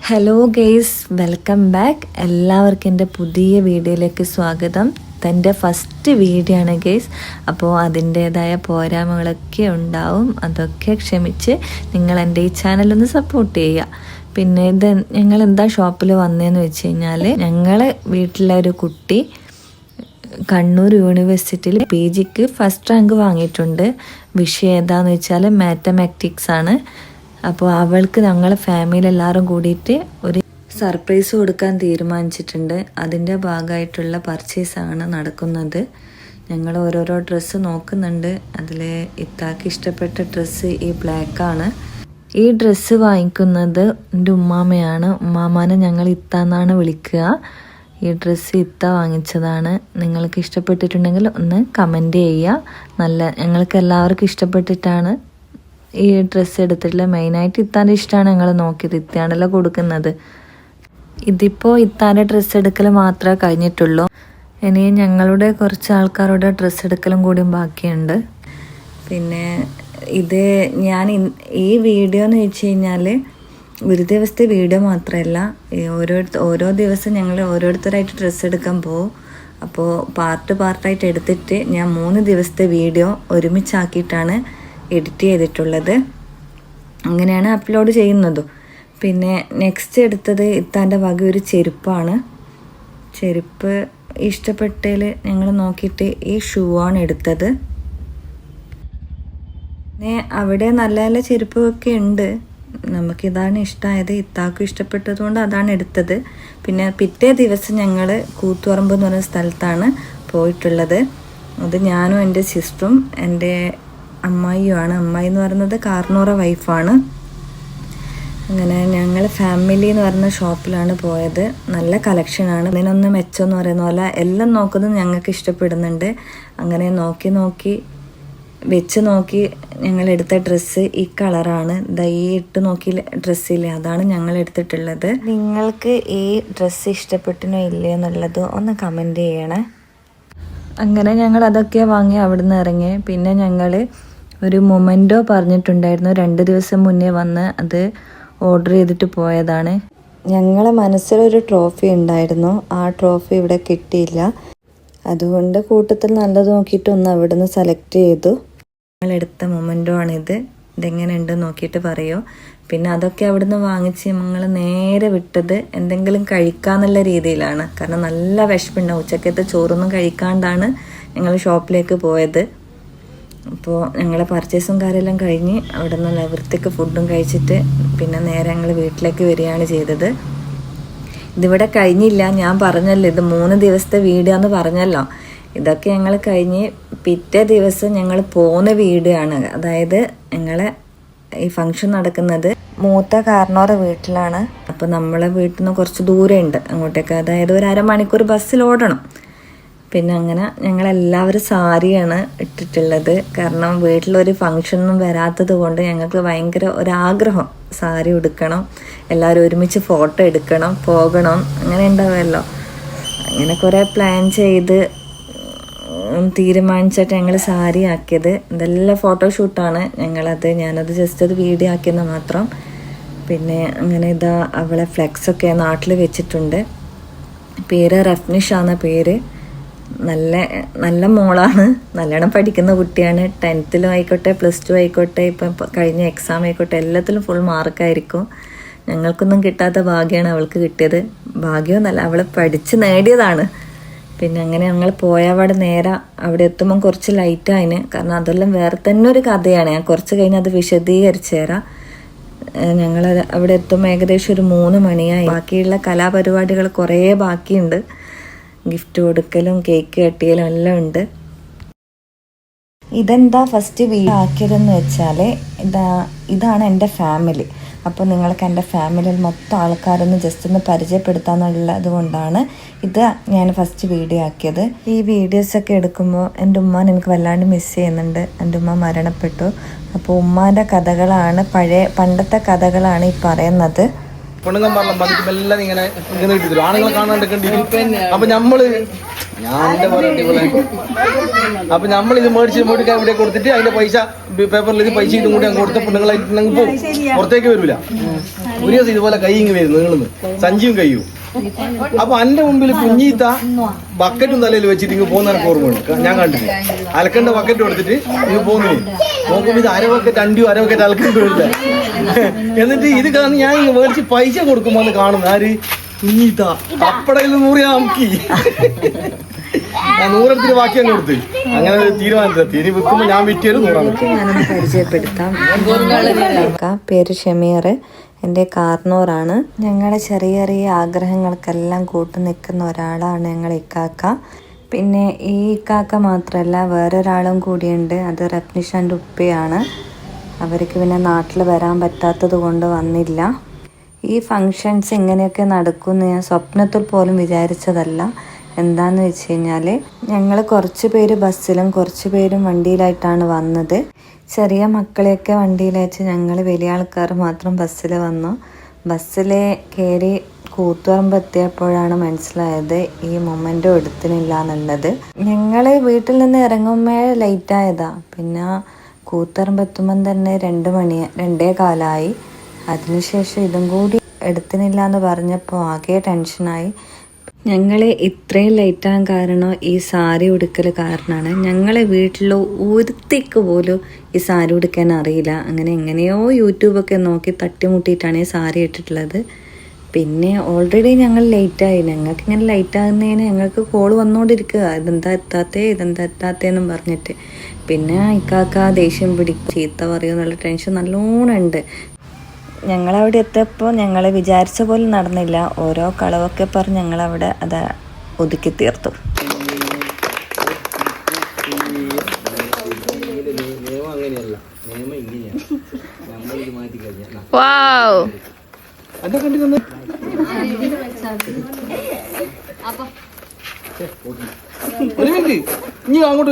Hello guys, welcome back. എല്ലാവർക്കും എൻ്റെ പുതിയ വീഡിയോയിലേക്ക് സ്വാഗതം. ഇതെൻ്റെ ഫസ്റ്റ് വീഡിയോ ആണ് ഗെയ്സ്. അപ്പോൾ അതിൻ്റേതായ പോരായ്മകളൊക്കെ ഉണ്ടാവും. അതൊക്കെ ക്ഷമിച്ച് നിങ്ങൾ എൻ്റെ ഈ ചാനലൊന്ന് സപ്പോർട്ട് ചെയ്യുക. പിന്നെ ഞങ്ങൾ എന്താ ഷോപ്പിൽ വന്നതെന്ന് വെച്ച് കഴിഞ്ഞാൽ, ഞങ്ങളെ വീട്ടിലെ ഒരു കുട്ടി കണ്ണൂർ യൂണിവേഴ്സിറ്റിയിൽ PGക്ക് ഫസ്റ്റ് റാങ്ക് വാങ്ങിയിട്ടുണ്ട്. വിഷയം ഏതാണെന്ന് വെച്ചാൽ മാത്തമാറ്റിക്സ് ആണ്. അപ്പോൾ അവൾക്ക് ഞങ്ങൾ ഫാമിലി എല്ലാവരും കൂടിയിട്ട് ഒരു സർപ്രൈസ് കൊടുക്കാൻ തീരുമാനിച്ചിട്ടുണ്ട്. അതിൻ്റെ ഭാഗമായിട്ടുള്ള പർച്ചേസാണ് നടക്കുന്നത്. ഞങ്ങൾ ഓരോരോ ഡ്രസ്സ് നോക്കുന്നുണ്ട്. അതിൽ ഇത്താക്ക് ഇഷ്ടപ്പെട്ട ഡ്രസ്സ് ഈ ബ്ലാക്കാണ്. ഈ ഡ്രസ്സ് വാങ്ങിക്കുന്നത് എൻ്റെ ഉമ്മാമയാണ്. ഉമ്മാമാനെ ഞങ്ങൾ ഇത്താന്നാണ് വിളിക്കുക. ഈ ഡ്രസ്സ് ഇത്ത വാങ്ങിച്ചതാണ്. നിങ്ങൾക്ക് ഇഷ്ടപ്പെട്ടിട്ടുണ്ടെങ്കിൽ ഒന്ന് കമൻറ്റ് ചെയ്യുക. ഞങ്ങൾക്ക് എല്ലാവർക്കും ഇഷ്ടപ്പെട്ടിട്ടാണ് ഈ ഡ്രസ്സ് എടുത്തിട്ടുള്ള. മെയിനായിട്ട് ഇത്താൻ്റെ ഇഷ്ടമാണ് ഞങ്ങൾ നോക്കിയത്. ഇത്താണല്ലോ കൊടുക്കുന്നത്. ഇതിപ്പോൾ ഇത്താൻ്റെ ഡ്രസ്സ് എടുക്കൽ മാത്രമേ കഴിഞ്ഞിട്ടുള്ളൂ. ഇനി ഞങ്ങളുടെ കുറച്ച് ആൾക്കാരുടെ ഡ്രസ്സ് എടുക്കലും കൂടിയും ബാക്കിയുണ്ട്. പിന്നെ ഇത് ഈ വീഡിയോ എന്ന് വെച്ച് കഴിഞ്ഞാൽ ഒരു ദിവസത്തെ വീഡിയോ മാത്രമല്ല, ഓരോ ദിവസം ഞങ്ങൾ ഓരോരുത്തരായിട്ട് ഡ്രസ്സ് എടുക്കാൻ പോകും. അപ്പോൾ പാർട്ടായിട്ട് എടുത്തിട്ട് ഞാൻ 3 ദിവസത്തെ വീഡിയോ ഒരുമിച്ചാക്കിയിട്ടാണ് എഡിറ്റ് ചെയ്തിട്ടുള്ളത്. അങ്ങനെയാണ് അപ്ലോഡ് ചെയ്യുന്നതും. പിന്നെ നെക്സ്റ്റ് എടുത്തത് ഇത്താൻ്റെ വക ഒരു ചെരുപ്പാണ്. ചെരുപ്പ് ഇഷ്ടപ്പെട്ടതിൽ ഞങ്ങൾ നോക്കിയിട്ട് ഈ ഷൂ ആണ് എടുത്തത്. പിന്നെ അവിടെ നല്ല നല്ല ചെരുപ്പൊക്കെ ഉണ്ട്. നമുക്കിതാണ് ഇഷ്ടമായത്. ഇത്താക്കും ഇഷ്ടപ്പെട്ടതുകൊണ്ട് അതാണ് എടുത്തത്. പിന്നെ പിറ്റേ ദിവസം ഞങ്ങൾ കൂത്തുപറമ്പ് എന്ന് പറയുന്ന സ്ഥലത്താണ് പോയിട്ടുള്ളത്. അത് ഞാനും എൻ്റെ സിസ്റ്ററും എൻ്റെ അമ്മായിയുമാണ്. അമ്മായി എന്ന് പറയുന്നത് കാർണോറ വൈഫാണ്. അങ്ങനെ ഞങ്ങൾ ഫാമിലി എന്ന് പറയുന്ന ഷോപ്പിലാണ് പോയത്. നല്ല കളക്ഷനാണ്. ഇതിനൊന്ന് മെച്ചമെന്ന് പറയുന്ന പോലെ എല്ലാം നോക്കുന്നത് ഞങ്ങൾക്ക് ഇഷ്ടപ്പെടുന്നുണ്ട്. അങ്ങനെ നോക്കി വെച്ച് നോക്കി ഞങ്ങൾ എടുത്ത ഡ്രസ്സ് ഈ കളറാണ്. ഈ ഇട്ട് നോക്കി ഡ്രസ്സില്ലേ, അതാണ് ഞങ്ങൾ എടുത്തിട്ടുള്ളത്. നിങ്ങൾക്ക് ഈ ഡ്രസ്സ് ഇഷ്ടപ്പെട്ടിനോ ഇല്ലേ എന്നുള്ളത് ഒന്ന് കമൻറ്റ് ചെയ്യണേ. അങ്ങനെ ഞങ്ങൾ അതൊക്കെ വാങ്ങി അവിടെ നിന്ന് ഇറങ്ങി. പിന്നെ ഞങ്ങൾ ഒരു മൊമെൻറ്റോ പറഞ്ഞിട്ടുണ്ടായിരുന്നു. 2 ദിവസം മുന്നേ വന്ന് അത് ഓർഡർ ചെയ്തിട്ട് പോയതാണ്. ഞങ്ങളെ മനസ്സിലൊരു ട്രോഫി ഉണ്ടായിരുന്നു. ആ ട്രോഫി ഇവിടെ കിട്ടിയില്ല. അതുകൊണ്ട് കൂട്ടത്തിൽ നല്ലത് നോക്കിയിട്ട് ഒന്ന് അവിടെ നിന്ന് സെലക്ട് ചെയ്തു. ഞങ്ങളെടുത്ത മൊമെൻറ്റോ ആണിത്. ഇതെങ്ങനെ ഉണ്ട് നോക്കിയിട്ട് പറയോ. പിന്നെ അതൊക്കെ അവിടുന്ന് വാങ്ങിച്ച് ഞങ്ങൾ നേരെ വിട്ടത് എന്തെങ്കിലും കഴിക്കാന്നുള്ള രീതിയിലാണ്. കാരണം നല്ല വിശപ്പുണ്ടാവും. ഉച്ചക്കത്തെ ചോറൊന്നും കഴിക്കാണ്ടാണ് ഞങ്ങൾ ഷോപ്പിലേക്ക് പോയത്. അപ്പോൾ ഞങ്ങളെ പർച്ചേസും കാര്യമെല്ലാം കഴിഞ്ഞ് അവിടെ നിന്ന് വൃത്തിക്ക് ഫുഡും കഴിച്ചിട്ട് പിന്നെ നേരെ ഞങ്ങൾ വീട്ടിലേക്ക് വരികയാണ് ചെയ്തത്. ഇതിവിടെ കഴിഞ്ഞില്ല. ഞാൻ പറഞ്ഞല്ലോ, ഇത് 3 ദിവസത്തെ വീഡിയോ എന്ന് പറഞ്ഞല്ലോ. ഇതൊക്കെ ഞങ്ങൾ കഴിഞ്ഞ് പിറ്റേ ദിവസം ഞങ്ങൾ പോകുന്ന വീഡിയോ ആണ്. അതായത് ഞങ്ങളെ ഈ ഫംഗ്ഷൻ നടക്കുന്നത് മൂത്ത കാർണോറ വീട്ടിലാണ്. അപ്പോൾ നമ്മളെ വീട്ടിൽ നിന്ന് കുറച്ച് ദൂരമുണ്ട് അങ്ങോട്ടേക്ക്. അതായത് ഒരു അരമണിക്കൂർ ബസ്സിൽ ഓടണം. പിന്നെ അങ്ങനെ ഞങ്ങളെല്ലാവരും സാരിയാണ് ഇട്ടിട്ടുള്ളത്. കാരണം വീട്ടിലൊരു ഫംഗ്ഷനൊന്നും വരാത്തത് കൊണ്ട് ഞങ്ങൾക്ക് ഭയങ്കര ഒരാഗ്രഹം സാരി ഉടുക്കണം, എല്ലാവരും ഒരുമിച്ച് ഫോട്ടോ എടുക്കണം, പോകണം, അങ്ങനെ ഉണ്ടാവുമല്ലോ. അങ്ങനെ കുറേ പ്ലാൻ ചെയ്ത് തീരുമാനിച്ചിട്ട് ഞങ്ങൾ സാരി ആക്കിയത്. ഇതെല്ലാം ഫോട്ടോഷൂട്ടാണ്. ഞാനത് ജസ്റ്റ് ഒരു വീഡിയോ ആക്കിയെന്ന് മാത്രം. പിന്നെ അങ്ങനെ അവളെ ഫ്ലെക്സൊക്കെ നാട്ടിൽ വെച്ചിട്ടുണ്ട്. പേര് റഫ്നിഷാന്ന പേര്. നല്ല മോളാണ്. നല്ലോണം പഠിക്കുന്ന കുട്ടിയാണ്. 10th ആയിക്കോട്ടെ, +2 ആയിക്കോട്ടെ, ഇപ്പം കഴിഞ്ഞ എക്സാം ആയിക്കോട്ടെ, എല്ലാത്തിലും ഫുൾ മാർക്കായിരിക്കും. ഞങ്ങൾക്കൊന്നും കിട്ടാത്ത ഭാഗ്യമാണ് അവൾക്ക് കിട്ടിയത്. ഭാഗ്യമൊന്നുമല്ല, അവൾ പഠിച്ച് നേടിയതാണ്. പിന്നെ അങ്ങനെ ഞങ്ങൾ പോയപാട് നേരെ അവിടെ എത്തുമ്പം കുറച്ച് ലൈറ്റായിന്. കാരണം അതെല്ലാം വേറെ തന്നെ ഒരു കഥയാണ്. ഞാൻ കുറച്ച് കഴിഞ്ഞ് അത് വിശദീകരിച്ചു തരാം. ഞങ്ങൾ അവിടെ എത്തുമ്പോൾ ഏകദേശം ഒരു 3 മണിയായി. ബാക്കിയുള്ള കലാപരിപാടികൾ കുറേ ബാക്കിയുണ്ട്. ഗിഫ്റ്റ് കൊടുക്കലും കേക്ക് കട്ടിയലും എല്ലാം ഉണ്ട്. ഇതെന്താ ഫസ്റ്റ് വീഡിയോ ആക്കിയതെന്ന് വെച്ചാൽ ഇതാണ് എൻ്റെ ഫാമിലി. അപ്പോൾ നിങ്ങൾക്ക് എൻ്റെ ഫാമിലിയിൽ മൊത്തം ആൾക്കാരൊന്ന് ജസ്റ്റ് ഒന്ന് പരിചയപ്പെടുത്താന്നുള്ളത് കൊണ്ടാണ് ഇത് ഞാൻ ഫസ്റ്റ് വീഡിയോ ആക്കിയത്. ഈ വീഡിയോസൊക്കെ എടുക്കുമ്പോൾ എൻ്റെ ഉമ്മാനെ എനിക്ക് വല്ലാണ്ട് മിസ് ചെയ്യുന്നുണ്ട്. എൻ്റെ ഉമ്മ മരണപ്പെട്ടു. അപ്പോൾ ഉമ്മാൻ്റെ കഥകളാണ്, പണ്ടത്തെ കഥകളാണ് ഈ പറയുന്നത്. പെണ്ണുങ്ങന്മാരെല്ലാം വന്നിട്ട് എല്ലാം ഇങ്ങനെ ഇങ്ങനെ കിട്ടിത്തരും. ആണുങ്ങളെ കാണാണ്ടിരിക്കും. അപ്പൊ നമ്മള് ഞാൻ എന്റെ പോലെ അപ്പൊ നമ്മളിത് മേടിക്കാൻ ഇവിടെ കൊടുത്തിട്ട് അതിന്റെ പൈസ പേപ്പറിൽ ഇത് പൈസ ഇതും കൂടി അങ്ങ് കൊടുത്ത പെണ്ണുങ്ങളായിട്ട് പോകും, പുറത്തേക്ക് വരില്ല. ഒരു ദിവസം ഇതുപോലെ കൈ ഇങ്ങ് വരും, നീളുന്നു സഞ്ചിയും കയ്യും. അപ്പൊ എന്റെ മുമ്പിൽ കുഞ്ഞീത്ത ബക്കറ്റും തലയിൽ വെച്ചിട്ട് ഇങ്ങ് പോകുന്ന എനിക്ക് ഓർമ്മയുണ്ട്. ഞാൻ കണ്ടില്ല, അലക്കണ്ട ബക്കറ്റ് കൊടുത്തിട്ട് ഇങ്ങ് പോകുന്നേ നോക്കുമ്പോ ഇത് അരവക്കറ്റ് അരവക്കറ്റ് അലക്കണ്ട് വരില്ല. എന്നിട്ട് ഇത് കാരണം ഞാൻ ഇങ്ങ് മേടിച്ച് പൈസ കൊടുക്കുമ്പോ അത് കാണുന്നു ആര് കുഞ്ഞീത്ത അപ്പടയിൽ 100 അമുക്കി. ഞാൻ 100 എടുത്തിട്ട് ബാക്കി അങ്ങ് കൊടുത്ത്. അങ്ങനെ തീരുമാനത്തിലെത്തി. ഇനി വിൽക്കുമ്പോൾ ഞാൻ വിറ്റിയത് 100. ഞാനൊന്ന് പരിചയപ്പെടുത്താം. പേര് ഷമീർ, എൻ്റെ കാർന്നോറാണ്. ഞങ്ങളുടെ ചെറിയ ചെറിയ ആഗ്രഹങ്ങൾക്കെല്ലാം കൂട്ടു നിൽക്കുന്ന ഒരാളാണ് ഞങ്ങൾ ഇക്കാക്ക. പിന്നെ ഈ ഇക്കാക്ക മാത്രമല്ല വേറൊരാളും കൂടിയുണ്ട്, അത് റപ്നിഷാൻ്റെ ഉപ്പയാണ്. അവർക്ക് പിന്നെ നാട്ടിൽ വരാൻ പറ്റാത്തത് കൊണ്ട് വന്നില്ല. ഈ ഫങ്ഷൻസ് ഇങ്ങനെയൊക്കെ നടക്കുമെന്ന് ഞാൻ സ്വപ്നത്തിൽ പോലും വിചാരിച്ചതല്ല. എന്താണെന്ന് വെച്ച് കഴിഞ്ഞാൽ ഞങ്ങൾ കുറച്ച് പേര് ബസ്സിലും കുറച്ച് പേരും വണ്ടിയിലായിട്ടാണ് വന്നത്. ചെറിയ മക്കളെയൊക്കെ വണ്ടിയിലയച്ച് ഞങ്ങൾ വലിയ ആൾക്കാർ മാത്രം ബസ്സിൽ വന്നു. ബസ്സിൽ കയറി കൂത്തുപറമ്പ് എത്തിയപ്പോഴാണ് മനസ്സിലായത് ഈ മൊമെൻ്റ് എടുത്തിനില്ല എന്നുള്ളത്. ഞങ്ങൾ വീട്ടിൽ നിന്ന് ഇറങ്ങുമ്പോൾ ലേറ്റായതാ. പിന്നെ കൂത്തുപറമ്പ് എത്തുമ്പം തന്നെ 2:15 അതിനുശേഷം ഇതും കൂടി എടുത്തിനില്ല എന്ന് പറഞ്ഞപ്പോൾ ആകെ ടെൻഷനായി. ഞങ്ങൾ ഇത്രയും ലേറ്റാകാൻ കാരണം ഈ സാരി ഉടുക്കൽ കാരണമാണ്. ഞങ്ങളെ വീട്ടിൽ ഒരുത്തിക്ക് പോലും ഈ സാരി ഉടുക്കാൻ അറിയില്ല. അങ്ങനെ എങ്ങനെയോ യൂട്യൂബൊക്കെ നോക്കി തട്ടിമുട്ടിയിട്ടാണ് ഈ സാരി ഇട്ടിട്ടുള്ളത്. പിന്നെ ഓൾറെഡി ഞങ്ങൾ ലേറ്റായി. ഞങ്ങൾക്ക് ഇങ്ങനെ ലേറ്റാകുന്നതിന് ഞങ്ങൾക്ക് കോൾ വന്നുകൊണ്ടിരിക്കുക, ഇതെന്താ എത്താത്തേന്നും പറഞ്ഞിട്ട്. പിന്നെ ഇക്കാക്ക ദേഷ്യം ചീത്ത പറയുമെന്നുള്ള ടെൻഷൻ നല്ലോണം ഉണ്ട്. ഞങ്ങളവിടെ എത്തിയപ്പോൾ ഞങ്ങൾ വിചാരിച്ച പോലെ നടന്നില്ല. ഓരോ കളവൊക്കെ പറഞ്ഞ് ഞങ്ങളവിടെ അത് ഒതുക്കി തീർത്തു. ഇനി അങ്ങോട്ട്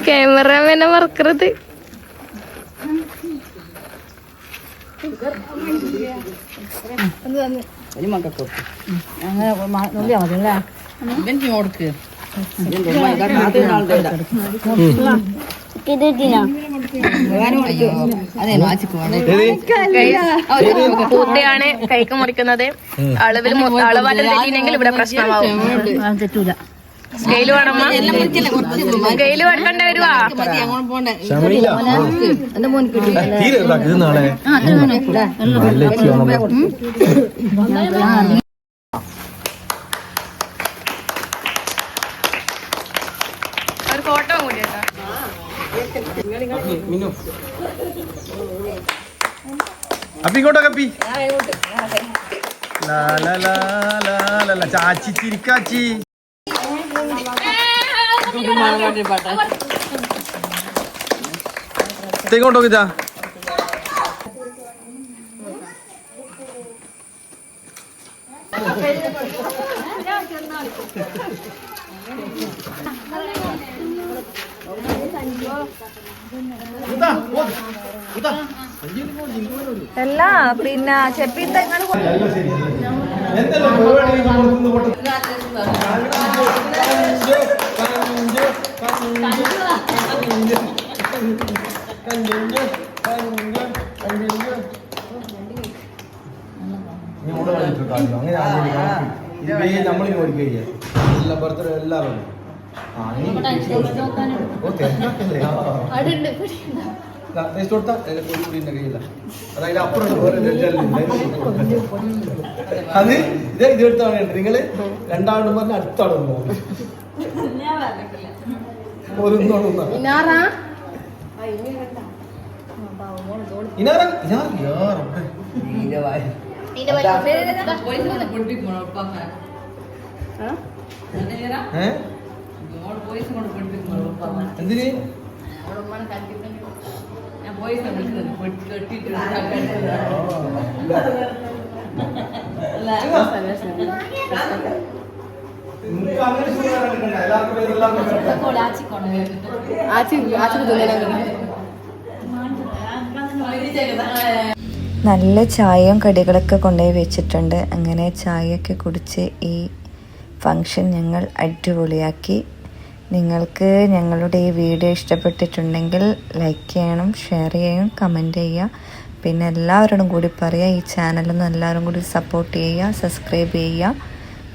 ക്യാമറമാനെ മറക്കരുത്. പൂത്തയാണ് കൈക്ക് മുറിക്കുന്നത്. അളവെല്ലാം തെറ്റിയില്ലെങ്കിൽ ഇവിടെ പ്രശ്നമാവും. സ്കെയില് വേണമ്മ, സ്കെയില് എടുക്കണ്ട വരുവാ. ഒരു ഫോട്ടോ കൂടി കേട്ടോ. അപ്പി ഇങ്ങോട്ടൊക്കെ അപ്പി ചാച്ചി ചിരിക്കാച്ചി. ഇങ്ങോട്ടോ കിച്ചാ അല്ല പിന്നെ ചെപ്പിത്ത നമ്മളിങ്ങനെ ഓടിക്കുക എല്ലാ ബർത്ത്ഡേ എല്ലാവരും അതായത് അപ്പുറം അത് ഇതെടുത്താണ് നിങ്ങള് രണ്ടാളും പറഞ്ഞ അടുത്താണ് എന്തിന് നല്ല ചായയും കടികളൊക്കെ കൊണ്ടുപോയി വെച്ചിട്ടുണ്ട്. അങ്ങനെ ചായയൊക്കെ കുടിച്ച് ഈ ഫങ്ഷൻ ഞങ്ങൾ അടിപൊളിയാക്കി. നിങ്ങൾക്ക് ഞങ്ങളുടെ ഈ വീഡിയോ ഇഷ്ടപ്പെട്ടിട്ടുണ്ടെങ്കിൽ ലൈക്ക് ചെയ്യണം, ഷെയർ ചെയ്യണം, കമൻറ്റ് ചെയ്യുക. പിന്നെ എല്ലാവരോടും കൂടി പറയുക, ഈ ചാനലൊന്ന് എല്ലാവരും കൂടി സപ്പോർട്ട് ചെയ്യുക, സബ്സ്ക്രൈബ് ചെയ്യുക.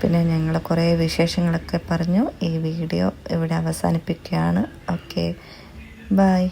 പിന്നെ ഞങ്ങൾ കുറേ വിശേഷങ്ങളൊക്കെ പറഞ്ഞു. ഈ വീഡിയോ ഇവിടെ അവസാനിപ്പിക്കുകയാണ്. Okay, by.